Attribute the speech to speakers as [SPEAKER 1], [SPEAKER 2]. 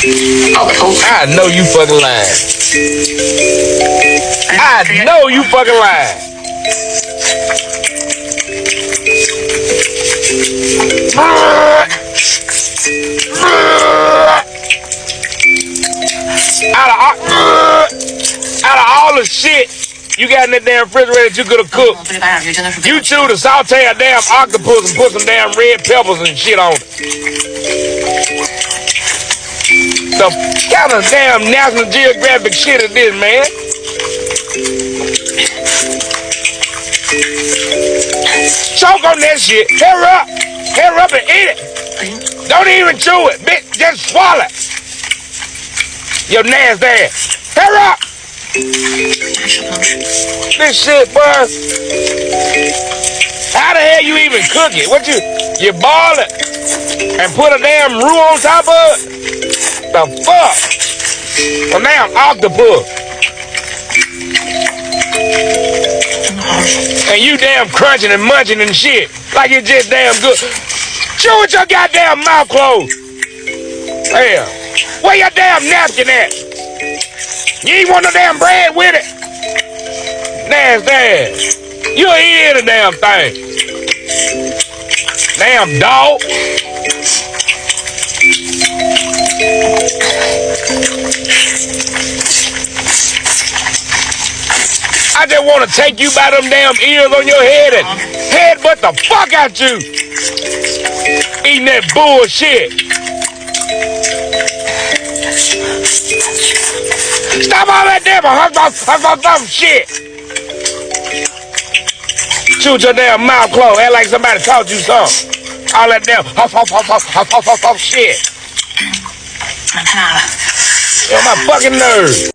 [SPEAKER 1] I know you fucking lying. I know you fucking lying. Out of all the shit you got in that damn refrigerator that you could have cooked, you choose to saute a damn octopus and put some damn red peppers and shit on it. The kind of damn National Geographic shit is this, man? Choke on that shit. Hurry up and eat it. Don't even chew it, bitch. Just swallow it. Your nasty ass. Hurry up. This shit, bro. How the hell you even cook it? What you boil it and put a damn roux on top of it? The fuck? A damn octopus. And you damn crunching and munching and shit like it's just damn good. Chew with your goddamn mouth closed. Hell, where your damn napkin at? You ain't want no damn bread with it? Nasty ass. You'll eat the damn thing. Damn dog. I just want to take you by them damn ears on your head and headbutt the fuck out you. Eating that bullshit. Stop all that damn shit. Shoot your damn mouth closed. Act like somebody taught you something. All that damn shit. You're my fucking nerve.